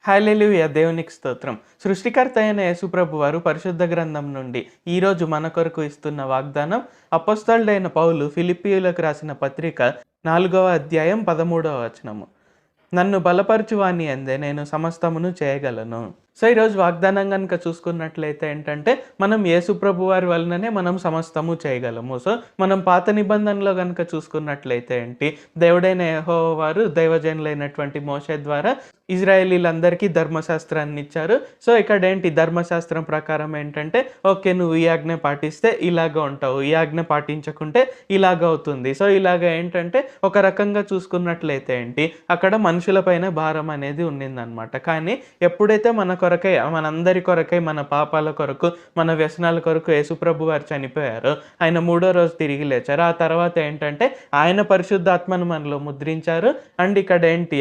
హల్లెలూయా! దేవునికి స్తోత్రం. సృష్టికర్త అయిన యేసుప్రభు వారు పరిశుద్ధ గ్రంథం నుండి ఈరోజు మన కొరకు ఇస్తున్న వాగ్దానం అపొస్తలుడైన పౌలు ఫిలిప్పీయులకు రాసిన పత్రిక 4వ అధ్యాయం 13వ వచనము. నన్ను బలపరచువాని యందే నేను సమస్తమును చేయగలను. సో, ఈరోజు వాగ్దానం గనుక చూసుకున్నట్లయితే ఏంటంటే, మనం యేసుప్రభు వారి వలననే మనం సమస్తము చేయగలము. సో, మనం పాత నిబంధనలో గనుక చూసుకున్నట్లయితే ఏంటి, దేవుడైన యెహోవా వారు దైవజనులైనటువంటి మోషే ద్వారా ఇజ్రాయేలీలందరికీ ధర్మశాస్త్రాన్ని ఇచ్చారు. సో, ఇక్కడేంటి ధర్మశాస్త్రం ప్రకారం ఏంటంటే, ఓకే, నువ్వు ఈ ఆజ్ఞ పాటిస్తే ఇలాగ ఉంటావు. ఈ ఆజ్ఞ పాటించకుంటే ఇలాగ అవుతుంది. సో, ఇలాగ ఏంటంటే ఒక రకంగా చూసుకున్నట్లయితే ఏంటి, అక్కడ మనుషుల పైన భారం అనేది ఉండిందనమాట. కానీ ఎప్పుడైతే మనందరి కొరకై, మన పాపాల కొరకు, మన వ్యసనాల కొరకు యేసుప్రభు వారు చనిపోయారో, ఆయన మూడో రోజు తిరిగి లేచారు. ఆ తర్వాత ఏంటంటే ఆయన పరిశుద్ధాత్మను మనలో ముద్రించారు. అండ్ ఇక్కడేంటి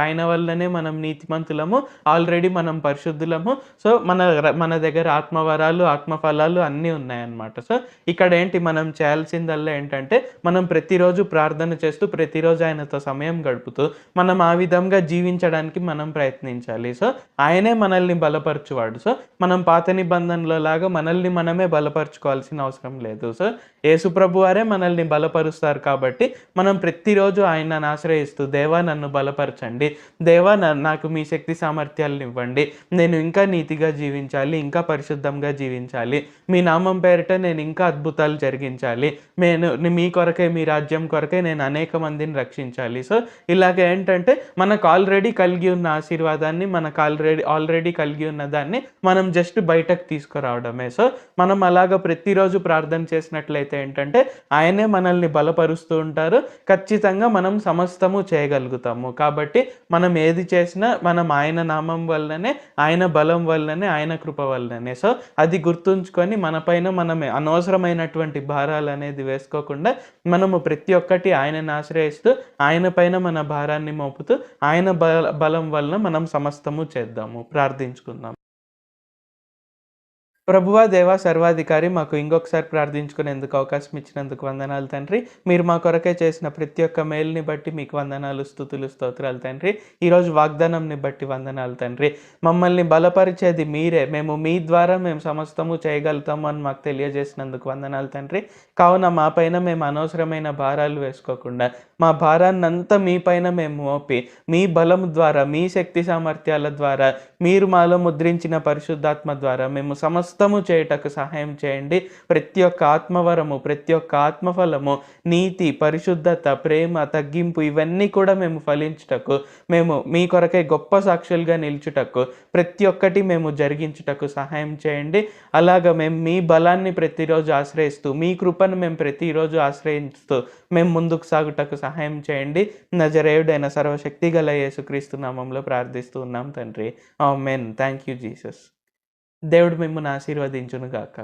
ఆయన వల్లనే మనం నీతిమంతులము, ఆల్రెడీ మనం పరిశుద్ధులము. సో, మన దగ్గర ఆత్మవరాలు, ఆత్మఫలాలు అన్నీ ఉన్నాయన్నమాట. సో, ఇక్కడేంటి మనం చేయాల్సిందల్లా ఏంటంటే, మనం ప్రతిరోజు ప్రార్థన చేస్తూ, ప్రతిరోజు ఆయనతో సమయం గడుపుతూ, మనం ఆ విధంగా జీవించడానికి మనం ప్రయత్నించాలి. సో, ఆయనే మనల్ని బలపరచువాడు. సో, మనం పాత నిబంధనలో లాగా మనల్ని మనమే బలపరుచుకోవాల్సిన అవసరం లేదు. సో, యేసుప్రభు వారే మనల్ని బలపరుస్తారు కాబట్టి, మనం ప్రతిరోజు ఆయనను ఆశ్రయిస్తూ, దేవా నన్ను బలపరచండి, దేవా నాకు మీ శక్తి సామర్థ్యాలను ఇవ్వండి, నేను ఇంకా నీతిగా జీవించాలి, ఇంకా పరిశుద్ధంగా జీవించాలి, మీ నామం పేరిట నేను ఇంకా అద్భుతాలు జరిగించాలి, మీ కొరకై, మీ రాజ్యం కొరకై నేను అనేక మందిని రక్షించాలి. సో, ఇలాగ ఏంటంటే మనకు ఆల్రెడీ కలిగి ఉన్న ఆశీర్వాదాన్ని, మనకు ఆల్రెడీ కలిగి ఉన్న దాన్ని మనం జస్ట్ బయటకు తీసుకురావడమే. సో, మనం అలాగ ప్రతిరోజు ప్రార్థన చేసినట్లయితే ఏంటంటే ఆయనే మనల్ని బలపరుస్తూ ఉంటారు. ఖచ్చితంగా మనం సమస్తము చేయగలుగుతాము. కాబట్టి మనం ఏది చేసినా మనం ఆయన నామం వల్లనే, ఆయన బలం వల్లనే, ఆయన కృప వల్లనే. సో, అది గుర్తుంచుకొని మన పైన మనమే అనవసరమైనటువంటి భారాలనేది వేసుకోకుండా మనము ప్రతి ఒక్కటి ఆయనను ఆశ్రయిస్తూ, ఆయన పైన మన భారాన్ని మోపుతూ, ఆయన బలం వలన మనం సమస్తము చేద్దాము. ప్రార్థించుకుందాం. ప్రభువా, దేవా, సర్వాధికారి, మాకు ఇంకొకసారి ప్రార్థించుకునేందుకు అవకాశం ఇచ్చినందుకు వందనాలు తండ్రి. మీరు మా కొరకే చేసిన ప్రతి ఒక్క మేలుని బట్టి మీకు వందనాలు, స్తుతులు, స్తోత్రాలు తండ్రి. ఈరోజు వాగ్దానంని బట్టి వందనాలు తండ్రి. మమ్మల్ని బలపరిచేది మీరే. మీ ద్వారా మేము సమస్తము చేయగలుగుతాము అని మాకు తెలియజేసినందుకు వందనాలు తండ్రి. కావున మా పైన మేము అనవసరమైన భారాలు వేసుకోకుండా, మా భారాన్నంతా మీ పైన మేము మోపి, మీ బలం ద్వారా, మీ శక్తి సామర్థ్యాల ద్వారా, మీరు మాలో ముద్రించిన పరిశుద్ధాత్మ ద్వారా మేము సమస్తము చేయుటకు సహాయం చేయండి. ప్రతి ఒక్క ఆత్మవరము, ప్రతి ఒక్క ఆత్మఫలము, నీతి, పరిశుద్ధత, ప్రేమ, తగ్గింపు ఇవన్నీ కూడా మేము ఫలించుటకు, మేము మీ కొరకై గొప్ప సాక్షులుగా నిలుచుటకు, ప్రతి ఒక్కటి మేము జరిగించుటకు సహాయం చేయండి. అలాగా మేము మీ బలాన్ని ప్రతిరోజు ఆశ్రయిస్తూ, మీ కృపను మేము ప్రతిరోజు ఆశ్రయిస్తూ మేము ముందుకు సాగుటకు సహాయం చేయండి. నజరేయుడైన సర్వశక్తి గల యేసుక్రీస్తు నామంలో ప్రార్థిస్తూ ఉన్నాం తండ్రి. ఆమేన్. Thank you Jesus. దేవుడు మిమ్మును ఆశీర్వదించును గాక.